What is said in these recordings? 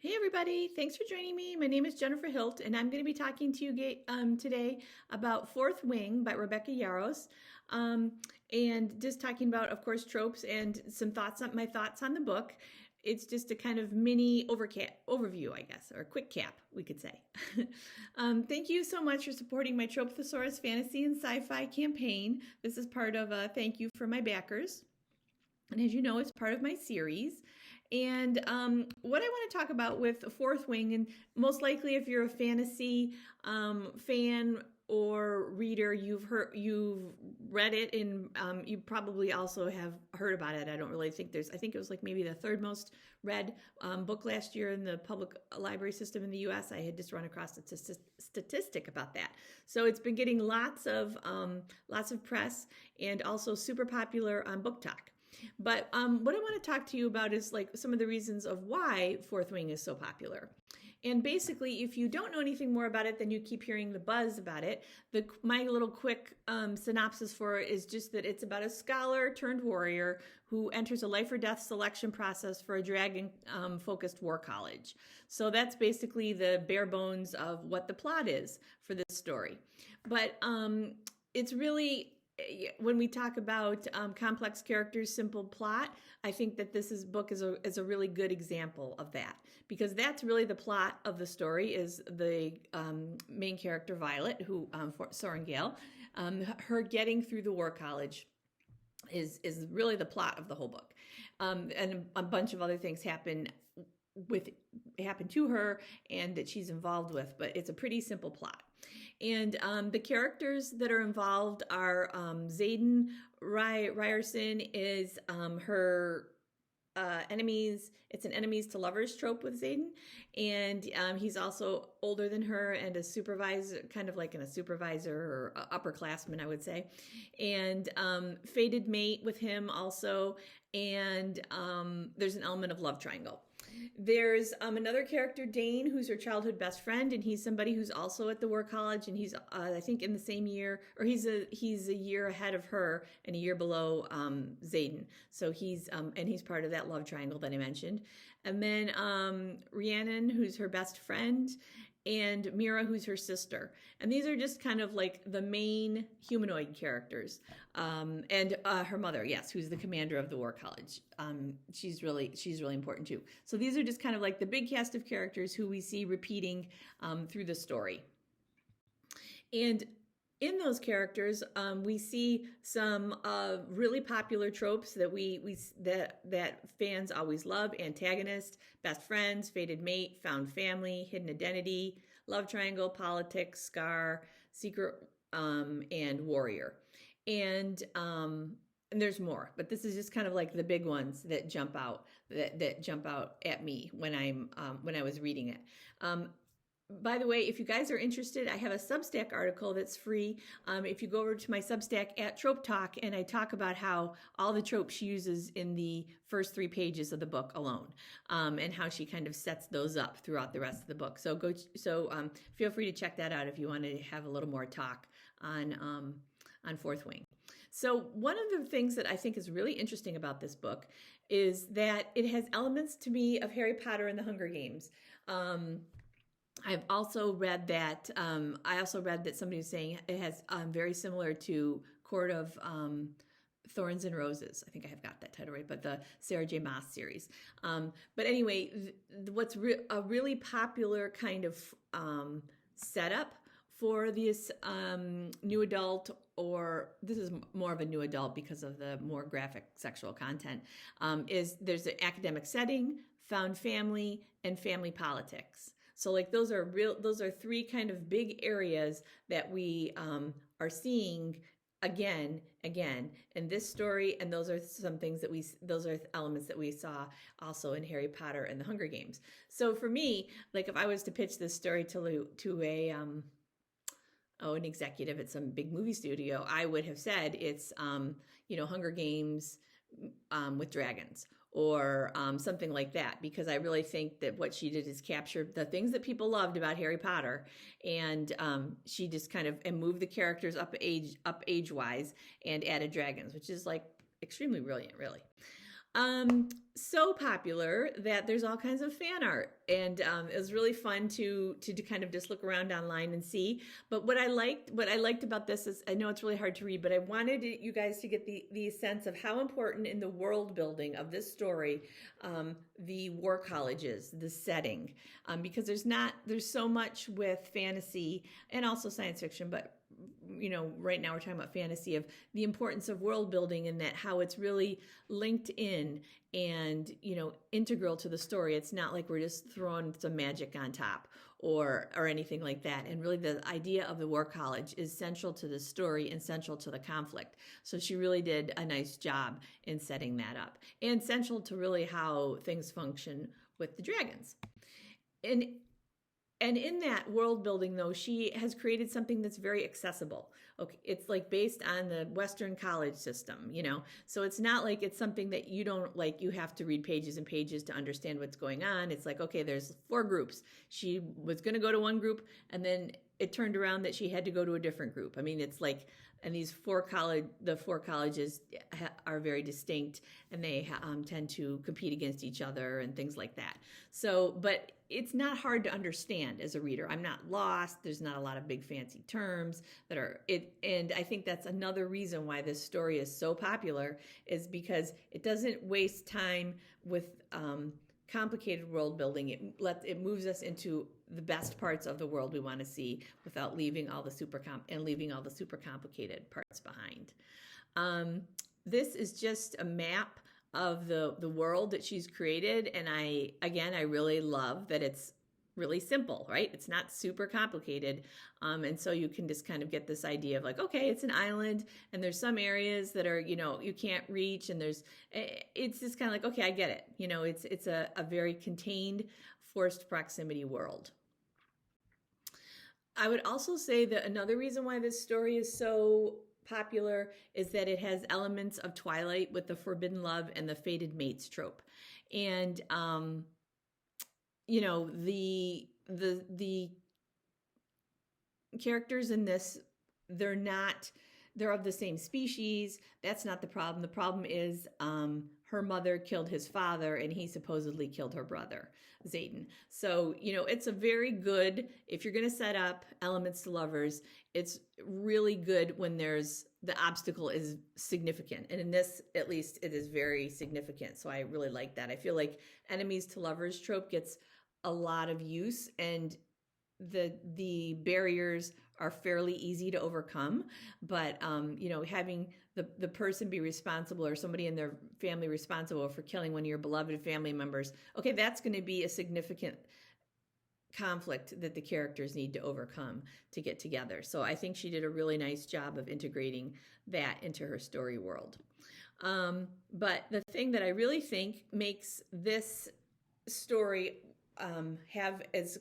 Hey everybody, thanks for joining me. My name is Jennifer Hilt and I'm going to be talking to you today about Fourth Wing by Rebecca Yarros, and just talking about, of course, tropes and some thoughts on my thoughts on the book. It's just a kind of mini overview, I guess, or quick cap, we could say. Thank you so much for supporting my Trope Thesaurus fantasy and sci-fi campaign. This is part of a thank you for my backers. And as you know, it's part of my series. And what I want to talk about with Fourth Wing, and most likely if you're a fantasy fan or reader, you've read it, and you probably also have heard about it. I don't really think I think it was like maybe the third most read book last year in the public library system in the US. I had just run across a statistic about that. So it's been getting lots of press and also super popular on Book Talk. But what I want to talk to you about is like some of the reasons of why Fourth Wing is so popular. And basically, if you don't know anything more about it, then you keep hearing the buzz about it. My little quick synopsis for it is just that it's about a scholar turned warrior who enters a life or death selection process for a dragon-focused war college. So that's basically the bare bones of what the plot is for this story. But it's really, when we talk about complex characters, simple plot, I think that this book is a really good example of that, because that's really the plot of the story. Is the main character Violet, who Soren Gale, her getting through the war college is really the plot of the whole book, and a bunch of other things happen to her and that she's involved with, but it's a pretty simple plot. And the characters that are involved are Xaden Ryerson is her enemies. It's an enemies to lovers trope with Xaden, and he's also older than her and a supervisor, kind of like a supervisor or upperclassman, I would say. And fated mate with him also, and there's an element of love triangle. There's another character, Dane, who's her childhood best friend, and he's somebody who's also at the war college, and he's I think in the same year, or he's a year ahead of her and a year below Xaden. So he's part of that love triangle that I mentioned. And then Rhiannon, who's her best friend, and Mira, who's her sister. And these are just kind of like the main humanoid characters. And her mother, yes, who's the commander of the war college. She's really important too. So these are just kind of like the big cast of characters who we see repeating through the story. And in those characters, we see some really popular tropes that that fans always love: antagonist, best friends, fated mate, found family, hidden identity, love triangle, politics, scar, secret, and warrior. And there's more, but this is just kind of like the big ones that jump out at me when I was reading it. By the way, if you guys are interested, I have a Substack article that's free. If you go over to my Substack at Trope Talk, and I talk about how all the tropes she uses in the first 3 pages of the book alone, and how she kind of sets those up throughout the rest of the book. So feel free to check that out if you want to have a little more talk on Fourth Wing. So one of the things that I think is really interesting about this book is that it has elements to me of Harry Potter and the Hunger Games. I've also read that, somebody was saying it has very similar to Court of Thorns and Roses. I think I have got that title right, but the Sarah J. Maas series. But anyway, what's a really popular kind of setup for this new adult, or this is more of a new adult because of the more graphic sexual content, is there's an academic setting, found family, and family politics. So like those are 3 kind of big areas that we are seeing again in this story, and those are those are elements that we saw also in Harry Potter and the Hunger Games. So for me, like if I was to pitch this story to an executive at some big movie studio, I would have said it's Hunger Games with dragons, or something like that, because I really think that what she did is capture the things that people loved about Harry Potter, and she just kind of moved the characters up age wise and added dragons, which is like extremely brilliant, really. So popular that there's all kinds of fan art, and it was really fun to kind of just look around online and see. But what I liked about this is, I know it's really hard to read, but I wanted you guys to get the sense of how important in the world building of this story, the war college is, the setting, because there's so much with fantasy and also science fiction, but right now we're talking about fantasy, of the importance of world building, and that how it's really linked in and integral to the story. It's not like we're just throwing some magic on top or anything like that. And really the idea of the war college is central to the story and central to the conflict. So she really did a nice job in setting that up, and central to really how things function with the dragons. And and in that world building, though, she has created something that's very accessible. Okay, it's like based on the Western college system, So it's not like it's something that you don't like, you have to read pages and pages to understand what's going on. It's like, okay, there's 4 groups. She was going to go to one group, and then it turned around that she had to go to a different group. I mean, it's like, and the 4 colleges are very distinct, and they tend to compete against each other and things like that. So, but it's not hard to understand as a reader. I'm not lost. There's not a lot of big fancy terms that are it. And I think that's another reason why this story is so popular, is because it doesn't waste time with complicated world building. It moves us into the best parts of the world we want to see without leaving all the super complicated parts behind. This is just a map of the world that she's created, and I really love that it's really simple, right? It's not super complicated, and so you can just kind of get this idea of like, okay, it's an island, and there's some areas that are you can't reach, and it's just kind of like, okay, I get it. It's a very contained, forced proximity world. I would also say that another reason why this story is so popular is that it has elements of Twilight with the forbidden love and the fated mates trope. And the characters in this, they're of the same species. That's not the problem. The problem is her mother killed his father, and he supposedly killed her brother, Xaden. So, it's a very good, if you're going to set up elements to lovers, it's really good when the obstacle is significant. And in this, at least, it is very significant. So I really like that. I feel like enemies to lovers trope gets a lot of use, and the barriers are fairly easy to overcome, but having the person be responsible, or somebody in their family responsible for killing one of your beloved family members, okay, that's going to be a significant conflict that the characters need to overcome to get together. So I think she did a really nice job of integrating that into her story world. But the thing that I really think makes this story have, as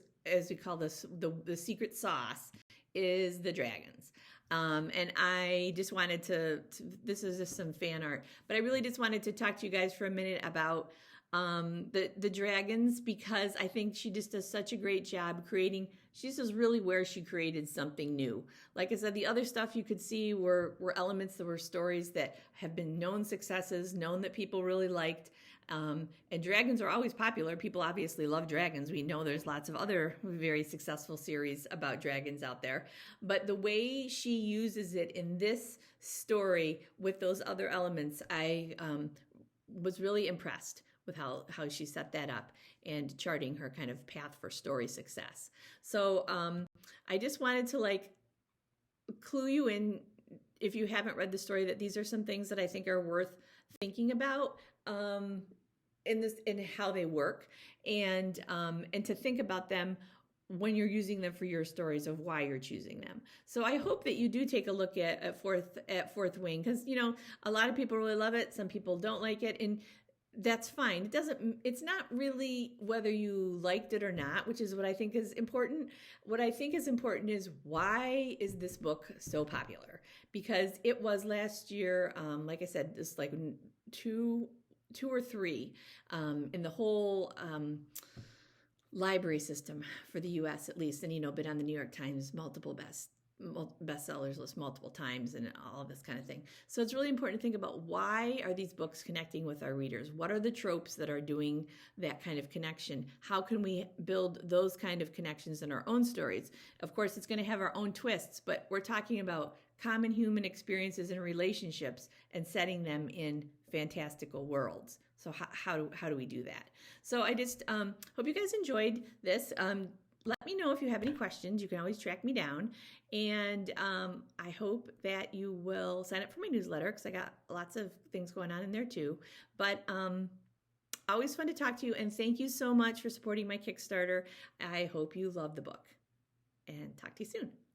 we call this, the secret sauce, is the dragons. And I just wanted this is just some fan art, but I really just wanted to talk to you guys for a minute about the dragons, because I think she just does such a great job creating. This is really where she created something new. Like I said, the other stuff you could see were elements that were stories that have been known successes, known that people really liked. And dragons are always popular. People obviously love dragons. We know there's lots of other very successful series about dragons out there. But the way she uses it in this story with those other elements, I was really impressed with how she set that up and charting her kind of path for story success. So I just wanted to clue you in, if you haven't read the story, that these are some things that I think are worth thinking about in how they work, and to think about them when you're using them for your stories, of why you're choosing them. So I hope that you do take a look at Fourth Wing, because a lot of people really love it, some people don't like it, and that's fine. It's not really whether you liked it or not, which is what I think is important. What I think is important is, why is this book so popular? Because it was last year, like I said, this like two or three in the whole library system for the U.S. at least, and been on the New York Times multiple bestsellers list multiple times and all of this kind of thing. So it's really important to think about, why are these books connecting with our readers? What are the tropes that are doing that kind of connection? How can we build those kind of connections in our own stories? Of course, it's going to have our own twists, but we're talking about common human experiences and relationships and setting them in fantastical worlds. So how do we do that? So I just hope you guys enjoyed this. Let me know if you have any questions. You can always track me down. And I hope that you will sign up for my newsletter, because I got lots of things going on in there too. But always fun to talk to you. And thank you so much for supporting my Kickstarter. I hope you love the book. And talk to you soon.